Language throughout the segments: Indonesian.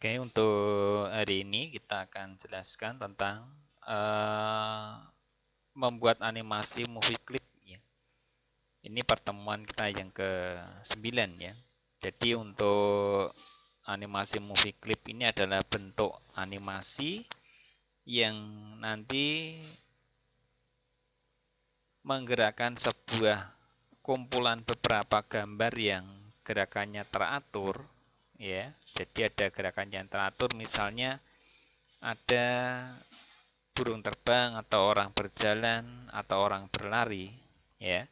Oke, untuk hari ini kita akan jelaskan tentang membuat animasi movie clip ya. Ini pertemuan kita yang ke-9 ya. Jadi untuk animasi movie clip ini adalah bentuk animasi yang nanti menggerakkan sebuah kumpulan beberapa gambar yang gerakannya teratur ya. Jadi ada gerakan yang teratur, misalnya ada burung terbang atau orang berjalan atau orang berlari ya.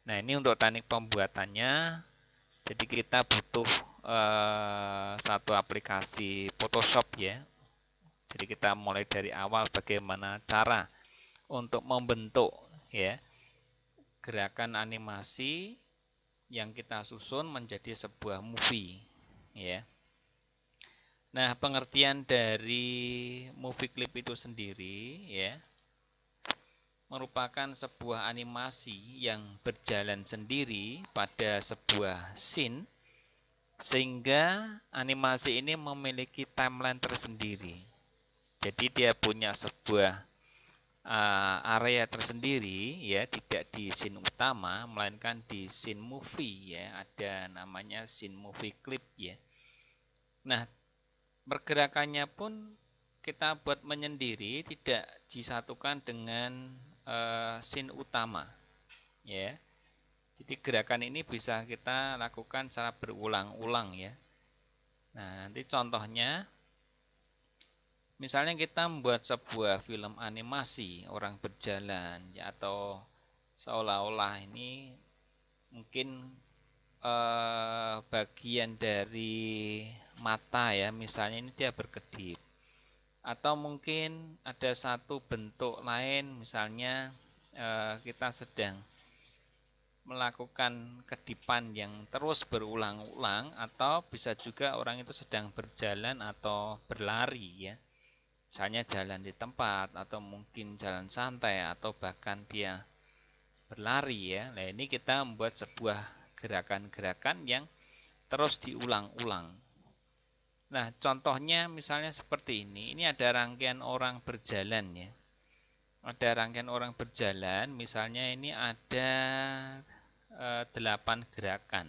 Nah, ini untuk teknik pembuatannya, jadi kita butuh satu aplikasi Photoshop ya. Jadi kita mulai dari awal bagaimana cara untuk membentuk ya gerakan animasi yang kita susun menjadi sebuah movie ya. Nah, pengertian dari movie clip itu sendiri ya merupakan sebuah animasi yang berjalan sendiri pada sebuah scene, sehingga animasi ini memiliki timeline tersendiri. Jadi dia punya sebuah area tersendiri ya, tidak di scene utama melainkan di scene movie ya, ada namanya scene movie clip ya. Nah, pergerakannya pun kita buat menyendiri, tidak disatukan dengan scene utama ya. Jadi gerakan ini bisa kita lakukan secara berulang-ulang ya. Nah, nanti contohnya misalnya kita membuat sebuah film animasi orang berjalan ya, atau seolah-olah ini mungkin bagian dari mata ya, misalnya ini dia berkedip. Atau mungkin ada satu bentuk lain, misalnya kita sedang melakukan kedipan yang terus berulang-ulang, atau bisa juga orang itu sedang berjalan atau berlari ya. Misalnya jalan di tempat, atau mungkin jalan santai, atau bahkan dia berlari ya. Nah, ini kita membuat sebuah gerakan-gerakan yang terus diulang-ulang. Nah, contohnya misalnya seperti ini. Ini ada rangkaian orang berjalan ya. Ada rangkaian orang berjalan, misalnya ini ada 8 gerakan.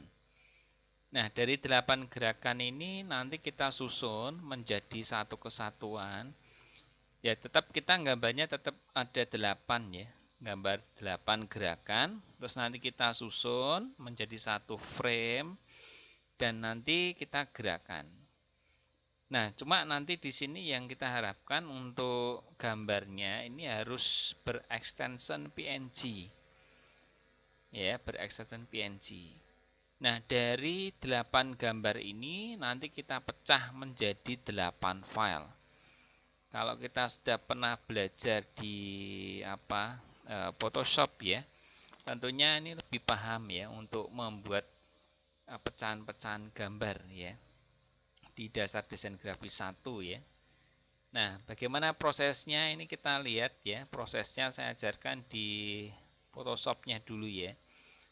Nah, dari 8 gerakan ini nanti kita susun menjadi satu kesatuan. Ya, tetap kita gambarnya tetap ada 8 ya. Gambar 8 gerakan, terus nanti kita susun menjadi satu frame dan nanti kita gerakan. Nah, cuma nanti di sini yang kita harapkan untuk gambarnya ini harus berextension PNG. Ya, berextension PNG. Nah, dari 8 gambar ini nanti kita pecah menjadi 8 file. Kalau kita sudah pernah belajar di Photoshop ya, tentunya ini lebih paham ya untuk membuat pecahan-pecahan gambar ya di dasar desain grafis 1 ya. Nah, bagaimana prosesnya ini kita lihat ya. Prosesnya saya ajarkan di Photoshopnya dulu ya,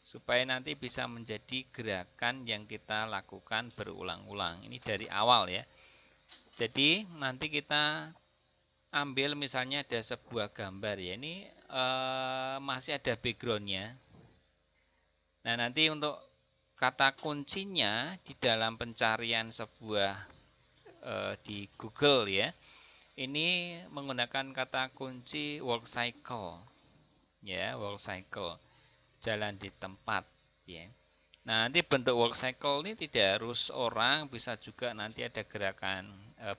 supaya nanti bisa menjadi gerakan yang kita lakukan berulang-ulang. Ini dari awal ya. Jadi nanti kita ambil misalnya ada sebuah gambar ya, ini masih ada backgroundnya. Nah, nanti untuk kata kuncinya di dalam pencarian sebuah di Google ya, ini menggunakan kata kunci walk cycle ya, walk cycle, jalan di tempat ya. Nah, nanti bentuk walk cycle ini tidak harus orang, bisa juga nanti ada gerakan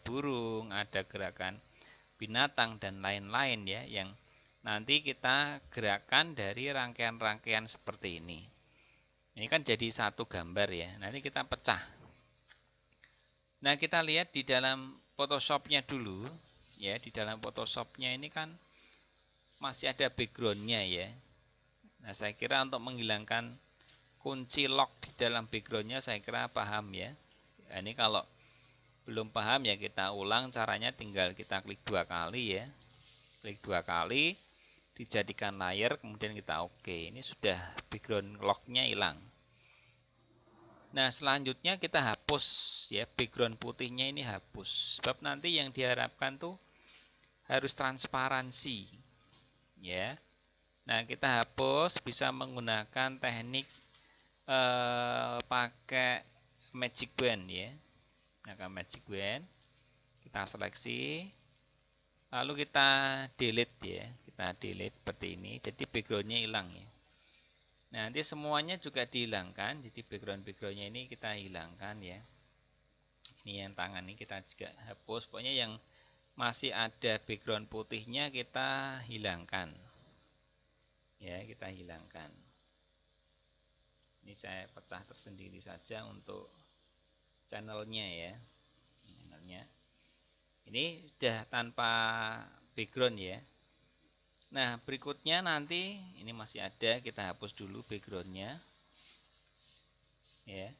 burung, ada gerakan binatang dan lain-lain ya, yang nanti kita gerakan dari rangkaian-rangkaian seperti ini. Ini kan jadi satu gambar ya. Nanti kita pecah. Nah, kita lihat di dalam Photoshopnya dulu ya. Di dalam Photoshopnya ini kan masih ada backgroundnya ya. Nah, saya kira untuk menghilangkan kunci lock di dalam backgroundnya saya kira paham ya. Nah, ini kalau belum paham ya kita ulang caranya, tinggal kita klik 2 kali ya. Klik 2 kali, dijadikan layer, kemudian kita oke. Ini sudah background locknya hilang. Nah, selanjutnya kita hapus ya, background putihnya ini hapus. Sebab nanti yang diharapkan tuh harus transparansi ya. Nah, kita hapus bisa menggunakan teknik pakai magic wand ya. Nah, magic wand kita seleksi, lalu kita delete ya. Kita delete seperti ini, jadi backgroundnya hilang ya. Nah, nanti semuanya juga dihilangkan, jadi background-backgroundnya ini kita hilangkan ya. Ini yang tangan ini kita juga hapus, pokoknya yang masih ada background putihnya kita hilangkan ya, kita hilangkan. Ini saya pecah tersendiri saja untuk channelnya ya, channelnya ini sudah tanpa background ya. Nah, berikutnya nanti ini masih ada, kita hapus dulu backgroundnya ya.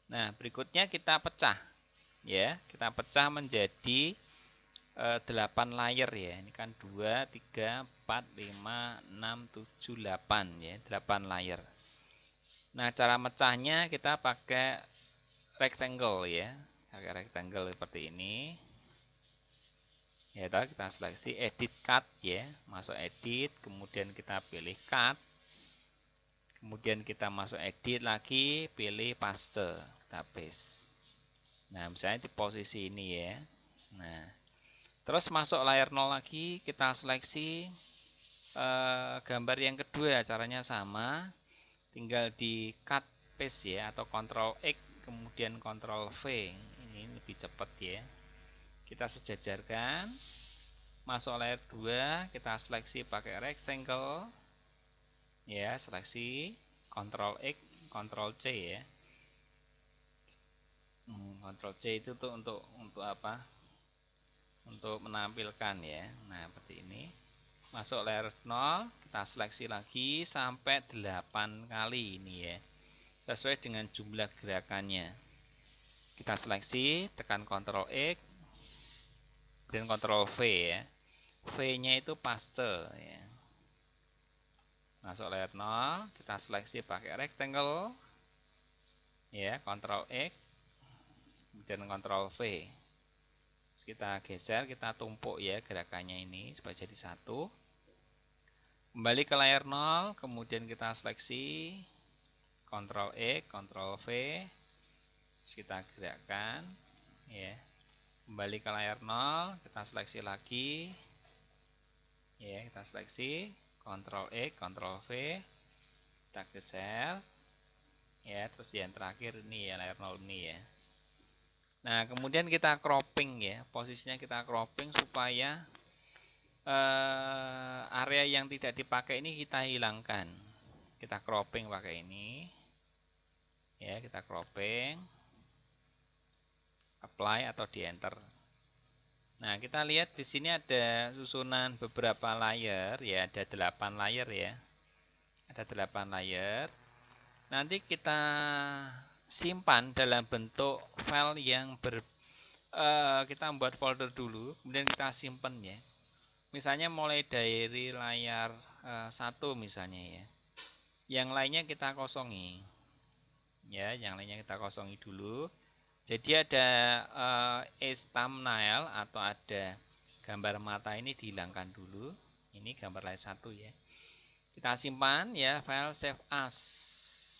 Nah, berikutnya kita pecah ya, kita pecah menjadi 8 layer ya. Ini kan 2, 3, 4, 5, 6, 7, 8 ya, 8 layer. Nah, cara mecahnya kita pakai rectangle ya. Pakai rectangle seperti ini. Ya, kita seleksi edit cut ya, masuk edit, kemudian kita pilih cut. Kemudian kita masuk edit lagi, pilih paste, kita paste. Nah, misalnya di posisi ini ya. Nah, terus masuk layer 0 lagi, kita seleksi gambar yang kedua, caranya sama. Tinggal di cut paste ya, atau Ctrl X, kemudian Ctrl V. Ini lebih cepat ya. Kita sejajarkan. Masuk layer 2, kita seleksi pakai rectangle. Ya, seleksi Ctrl X, Ctrl C ya. Ctrl C itu tuh untuk apa? Untuk menampilkan ya. Nah, seperti ini. Masuk layer 0, kita seleksi lagi sampai 8 kali ini ya. Sesuai dengan jumlah gerakannya. Kita seleksi, tekan Ctrl X dan Ctrl V ya. V-nya itu paste ya. Masuk layer 0, kita seleksi pakai rectangle. Ya, Ctrl X dan Ctrl V. Terus kita geser, kita tumpuk ya gerakannya ini supaya jadi satu. Kembali ke layar 0, kemudian kita seleksi Ctrl X, Ctrl V. Terus kita gerakkan ya. Kembali ke layar 0, kita seleksi lagi. Ya, kita seleksi Ctrl X, Ctrl V. Kita geser. Ya, terus yang terakhir ini ya, layar 0 ini ya. Nah, kemudian kita cropping ya. Posisinya kita cropping supaya area yang tidak dipakai ini kita hilangkan. Kita cropping pakai ini. Ya, kita cropping. Apply atau di enter. Nah, kita lihat di sini ada susunan beberapa layer ya, ada 8 layer ya. Ada 8 layer. Nanti kita simpan dalam bentuk file yang kita buat folder dulu, kemudian kita simpan ya. Misalnya mulai dari layar 1 misalnya ya. Yang lainnya kita kosongi. Ya, yang lainnya kita kosongi dulu. Jadi ada thumbnail atau ada gambar mata ini dihilangkan dulu. Ini gambar layar 1 ya. Kita simpan ya, file save as.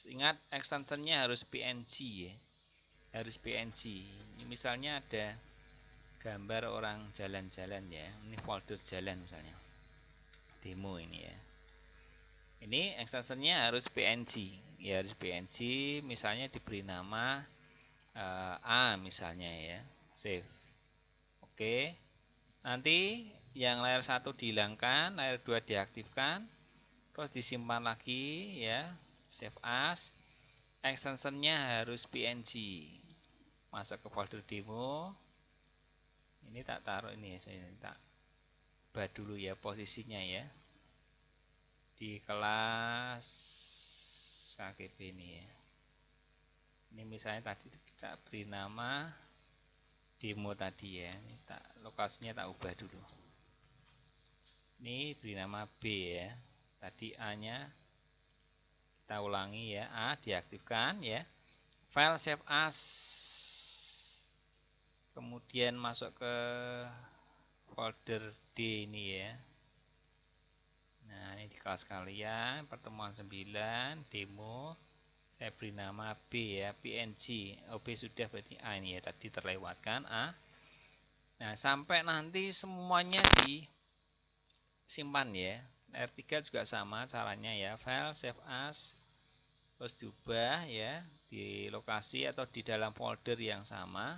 Ingat extensionnya harus PNG ya. Harus PNG. Ini misalnya ada gambar orang jalan-jalan ya. Ini folder jalan misalnya. Demo ini ya. Ini extensionnya harus PNG. Ya, harus PNG, misalnya diberi nama A misalnya ya. Save. Oke. Nanti yang layar 1 dihilangkan, layar 2 diaktifkan. Terus disimpan lagi ya. Save as. Extensionnya harus PNG. Masuk ke folder demo. Ini tak taruh ini ya, saya tak ubah dulu ya posisinya ya. Di kelas KGB ini ya. Ini misalnya tadi kita beri nama demo tadi ya. Ini lokasinya tak ubah dulu. Ini beri nama B ya. Tadi A-nya kita ulangi ya. A diaktifkan ya. File save as, kemudian masuk ke folder D ini ya. Nah, ini di kelas kalian, pertemuan 9, demo. Saya beri nama B ya, PNG. Oh, B sudah, berarti A ini ya, tadi terlewatkan A. Nah, sampai nanti semuanya disimpan ya. R3 juga sama caranya ya, file save as, terus diubah ya, di lokasi atau di dalam folder yang sama.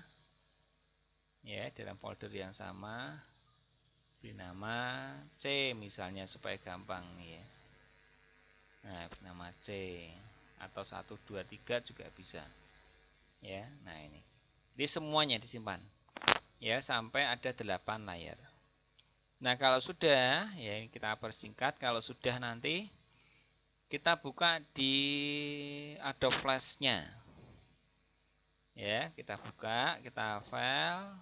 Ya, dalam folder yang sama. Beri nama C misalnya supaya gampang nih ya. Nah, beri nama C atau 1 2 3 juga bisa. Ya, nah ini. Jadi semuanya disimpan. Ya, sampai ada 8 layar. Nah, kalau sudah, ya ini kita persingkat, kalau sudah nanti kita buka di Adobe Flash-nya. Ya, kita buka, kita file,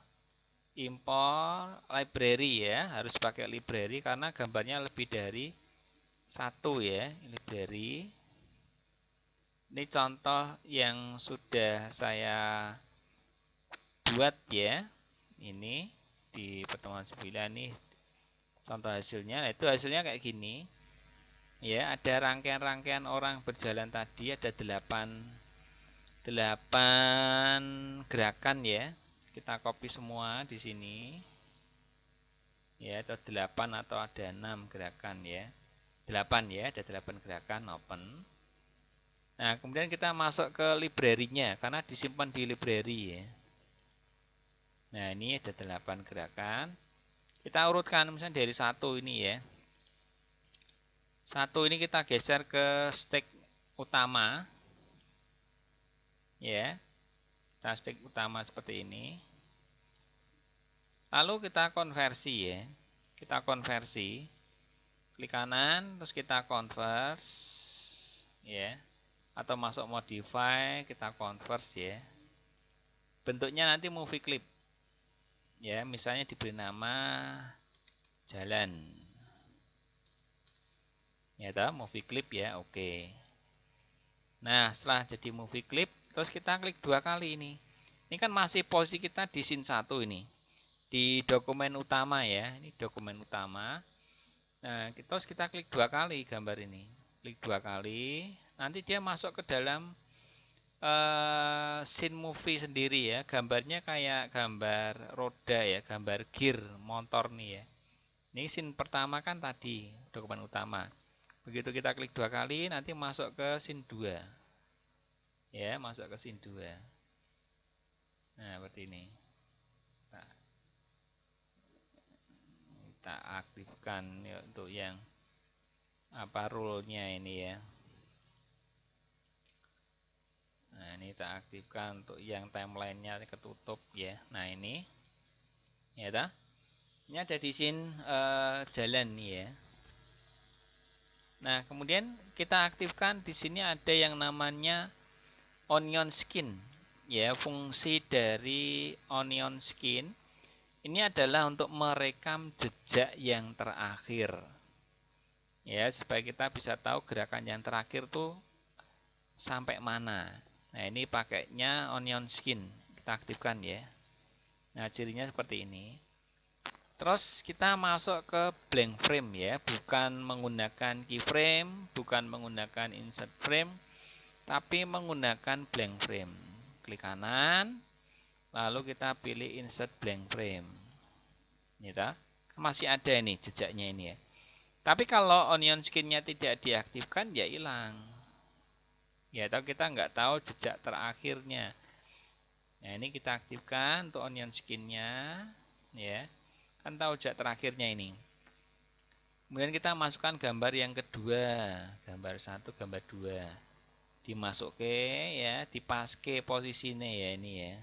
import library ya, harus pakai library karena gambarnya lebih dari satu ya, library. Ini contoh yang sudah saya buat ya. Ini di pertemuan 9 nih contoh hasilnya. Nah, itu hasilnya kayak gini. Ya, ada rangkaian-rangkaian orang berjalan tadi, ada 8 gerakan ya. Kita copy semua di sini. Ya, atau 8 atau ada 6 gerakan ya. 8 ya, ada 8 gerakan open. Nah, kemudian kita masuk ke library-nya karena disimpan di library ya. Nah, ini ada 8 gerakan. Kita urutkan misalnya dari 1 ini ya. 1 ini kita geser ke stack utama. Ya. Kita stack utama seperti ini. Lalu kita konversi ya. Kita konversi. Klik kanan terus kita convert ya. Atau masuk modify, kita convert ya. Bentuknya nanti movie clip. Ya, misalnya diberi nama jalan. Ya toh, movie clip ya, oke. Nah, setelah jadi movie clip, terus kita klik 2 kali ini. Ini kan masih posisi kita di scene 1 ini. Di dokumen utama ya, ini dokumen utama. Nah, terus kita klik 2 kali gambar ini. Klik 2 kali, nanti dia masuk ke dalam scene movie sendiri ya. Gambarnya kayak gambar roda ya, gambar gear motor nih ya. Ini scene pertama kan tadi, dokumen utama. Begitu kita klik 2 kali, nanti masuk ke scene 2. Ya, masuk ke scene 2. Nah, seperti ini. Kita aktifkan ya, untuk yang apa rule-nya ini ya. Nah, ini kita aktifkan untuk yang timeline-nya ketutup ya. Nah, ini. Ya dah. Ini ada di scene jalan nih ya. Nah, kemudian kita aktifkan di sini ada yang namanya onion skin. Ya, fungsi dari onion skin ini adalah untuk merekam jejak yang terakhir. Ya, supaya kita bisa tahu gerakan yang terakhir tuh sampai mana. Nah, ini pakainya onion skin. Kita aktifkan ya. Nah, cirinya seperti ini. Terus kita masuk ke blank frame ya, bukan menggunakan keyframe, bukan menggunakan insert frame, tapi menggunakan blank frame. Klik kanan, lalu kita pilih insert blank frame. Ini masih ada ini jejaknya ini ya. Tapi kalau onion skin-nya tidak diaktifkan ya hilang. Ya, atau kita nggak tahu jejak terakhirnya. Nah, ini kita aktifkan untuk onion skin-nya ya. Kan tahu jejak terakhirnya ini. Kemudian kita masukkan gambar yang kedua, gambar 1, gambar 2. Dimasukin ya, dipaske posisinya ya ini ya.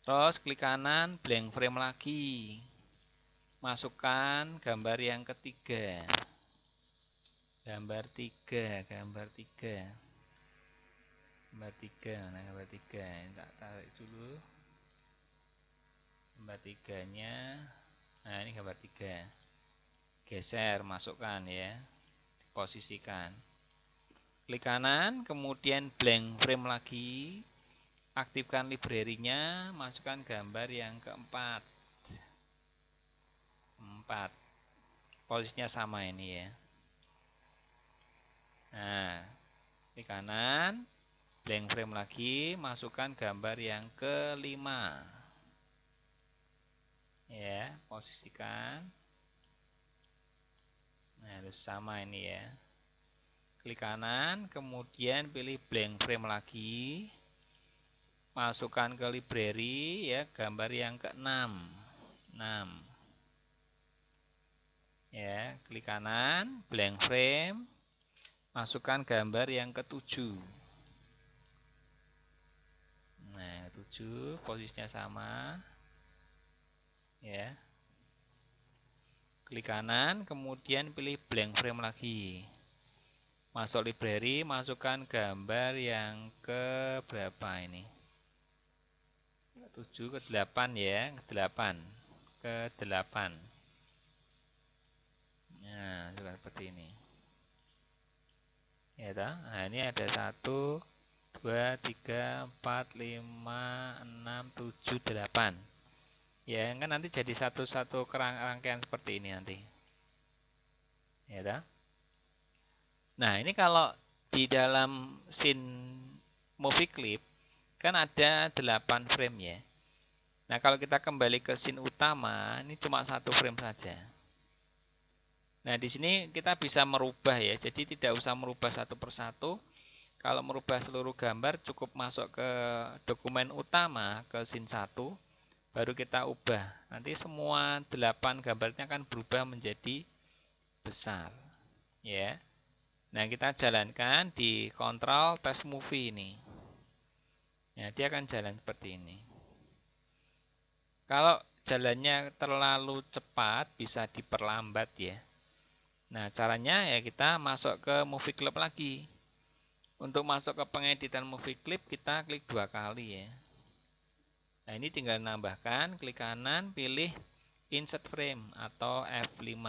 Terus klik kanan, blank frame lagi. Masukkan gambar yang ketiga. Gambar 3, gambar 3. Gambar 3, nah gambar 3. Ini tak tarik dulu. Gambar 3-nya. Nah, ini gambar 3. Geser, masukkan ya. Posisikan. Klik kanan, kemudian blank frame lagi. Aktifkan library-nya, masukkan gambar yang keempat. 4. Posisinya sama ini ya. Nah, klik kanan, blank frame lagi, masukkan gambar yang kelima. Ya, posisikan. Nah, harus sama ini ya. Klik kanan, kemudian pilih blank frame lagi. Masukkan ke library ya, gambar yang ke-6. 6. Ya, klik kanan, blank frame. Masukkan gambar yang ke-7. Nah, 7 posisinya sama. Ya. Klik kanan, kemudian pilih blank frame lagi. Masuk library, masukkan gambar yang ke berapa ini? 7 ke 8 ya, ke 8. Ke 8. Nah, seperti ini. Ya toh? Nah, ini ada 1 2 3 4 5 6 7 8. Ya, kan nanti jadi satu-satu rangkaian seperti ini nanti. Ya toh? Nah, ini kalau di dalam scene movie clip kan ada 8 frame ya. Nah, kalau kita kembali ke scene utama, ini cuma 1 frame saja. Nah, di sini kita bisa merubah ya. Jadi tidak usah merubah satu persatu. Kalau merubah seluruh gambar cukup masuk ke dokumen utama ke scene 1, baru kita ubah. Nanti semua 8 gambarnya akan berubah menjadi besar. Ya. Nah, kita jalankan di kontrol test movie ini. Ya, dia akan jalan seperti ini. Kalau jalannya terlalu cepat, bisa diperlambat ya. Nah, caranya ya kita masuk ke movie clip lagi. Untuk masuk ke pengeditan movie clip, kita klik 2 kali ya. Nah, ini tinggal nambahkan, klik kanan, pilih insert frame atau F5.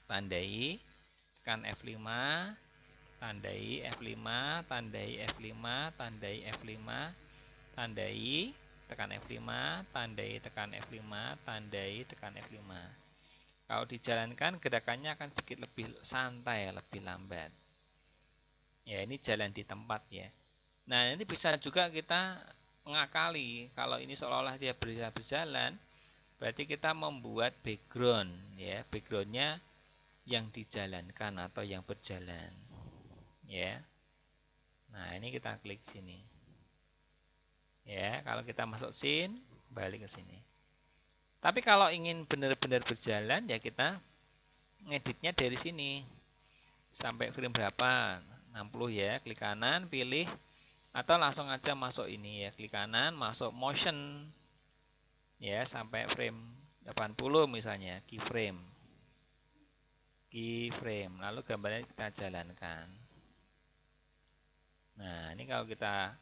Tandai. Tekan F5, tandai F5, tandai F5, tandai F5, tandai, tekan F5, tandai, tekan F5, tandai, tekan F5. Kalau dijalankan gerakannya akan sedikit lebih santai, lebih lambat. Ya, ini jalan di tempat ya. Nah, ini bisa juga kita mengakali. Kalau ini seolah-olah dia berjalan, berarti kita membuat background ya, backgroundnya yang dijalankan atau yang berjalan ya. Nah, ini kita klik sini ya. Kalau kita masuk scene, balik ke sini. Tapi kalau ingin benar-benar berjalan ya kita ngeditnya dari sini sampai frame berapa, 60 ya. Klik kanan, pilih, atau langsung aja masuk ini ya, klik kanan, masuk motion ya sampai frame 80 misalnya, keyframe. Lalu gambarnya kita jalankan. Nah, ini kalau kita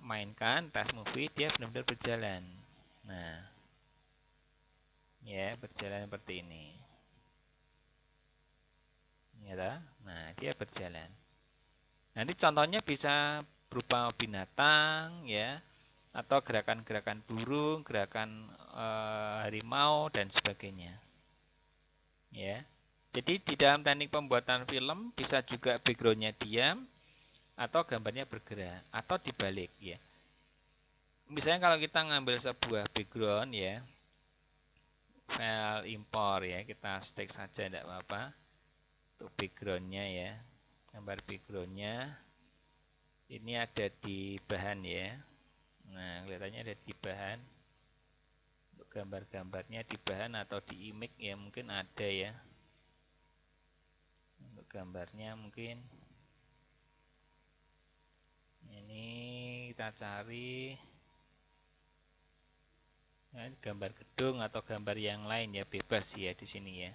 mainkan test movie, dia benar-benar berjalan. Nah, ya berjalan seperti ini. Ya, nah dia berjalan. Nanti contohnya bisa berupa binatang, ya, atau gerakan-gerakan burung, gerakan harimau dan sebagainya. Ya. Jadi di dalam teknik pembuatan film bisa juga backgroundnya diam atau gambarnya bergerak atau dibalik ya. Misalnya kalau kita ngambil sebuah background ya, file import ya, kita stick saja tidak apa-apa. Untuk backgroundnya ya, gambar backgroundnya ini ada di bahan ya. Nah, kelihatannya ada di bahan. Untuk gambar-gambarnya di bahan atau di image ya mungkin ada ya. Untuk gambarnya mungkin ini kita cari gambar gedung atau gambar yang lain ya, bebas ya di sini ya.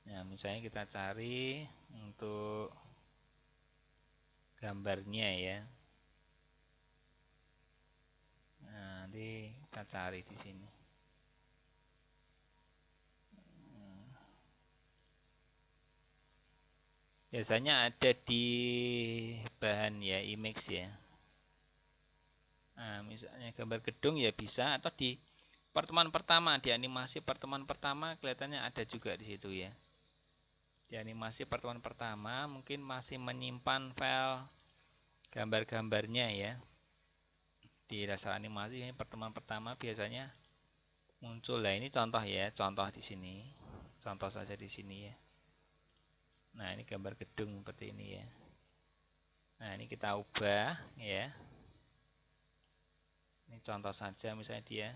Nah, misalnya kita cari untuk gambarnya ya. Nah, nanti kita cari di sini. Biasanya ada di bahan ya image ya. Nah, misalnya gambar gedung ya bisa, atau di pertemuan pertama, di animasi pertemuan pertama kelihatannya ada juga di situ ya. Di animasi pertemuan pertama mungkin masih menyimpan file gambar-gambarnya ya. Di dasar animasi ini pertemuan pertama biasanya muncul. Nah, ini contoh ya, contoh di sini. Contoh saja di sini ya. Nah, ini gambar gedung seperti ini ya. Nah, ini kita ubah ya. Ini contoh saja misalnya dia.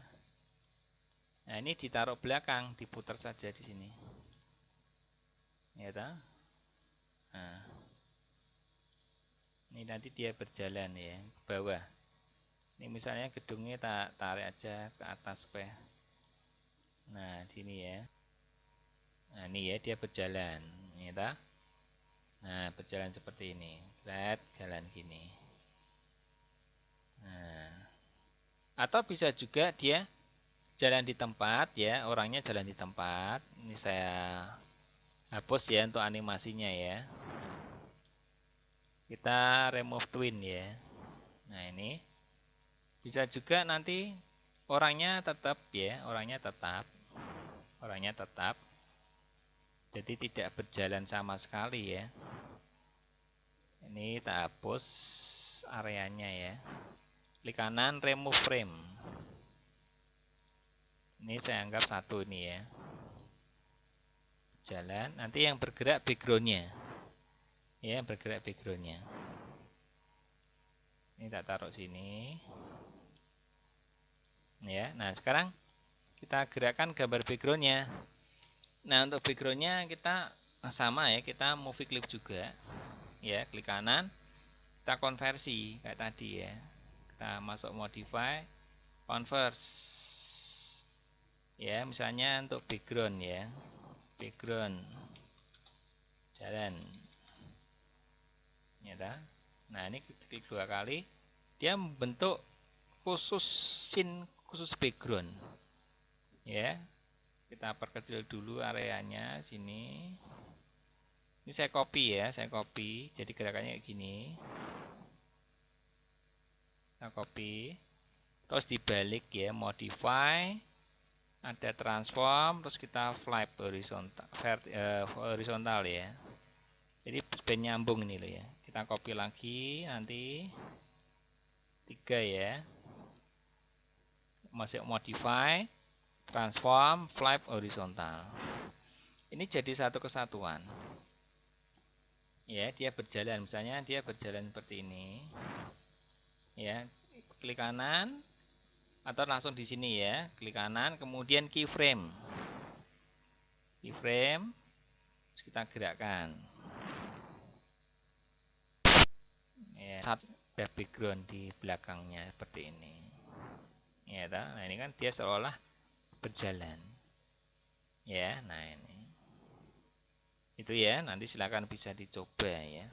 Nah, ini ditaruh belakang, diputar saja di sini. Ya toh? Nah. Ini nanti dia berjalan ya ke bawah. Ini misalnya gedungnya tak tarik aja ke atas supaya. Nah, sini ya. Nah, ini ya dia berjalan, ya toh? Nah, berjalan seperti ini. Lihat, jalan gini. Nah, atau bisa juga dia jalan di tempat ya, orangnya jalan di tempat. Ini saya hapus ya untuk animasinya ya. Kita remove twin ya. Nah, ini bisa juga nanti orangnya tetap ya, orangnya tetap. Jadi tidak berjalan sama sekali ya. Ini kita hapus areanya ya. Klik kanan remove frame. Ini saya anggap satu ini ya. Jalan, nanti yang bergerak backgroundnya. Ya, bergerak backgroundnya. Ini tak taruh sini. Ya, nah sekarang kita gerakkan gambar backgroundnya. Nah, untuk backgroundnya kita sama ya, kita movie clip juga. Ya, klik kanan, kita konversi kayak tadi ya. Kita masuk modify, converse. Ya, misalnya untuk background ya. Background jalan. Ya, nah, ini klik 2 kali. Dia membentuk khusus scene, khusus background. Ya. Kita perkecil dulu areanya sini. Ini saya copy ya, saya copy. Jadi gerakannya kayak gini. Kita copy. Terus dibalik ya, modify. Ada transform, terus kita flip horizontal ya. Jadi supaya nyambung ini loh ya. Kita copy lagi nanti 3 ya. Masuk modify, transform, flip horizontal. Ini jadi satu kesatuan. Ya, dia berjalan, misalnya dia berjalan seperti ini. Ya, klik kanan atau langsung di sini ya, klik kanan, kemudian keyframe. Keyframe, kita gerakkan. Ya, ada background di belakangnya seperti ini. Ya, nah ini kan dia seolah berjalan. Ya, nah ini. Itu ya, nanti silakan bisa dicoba ya.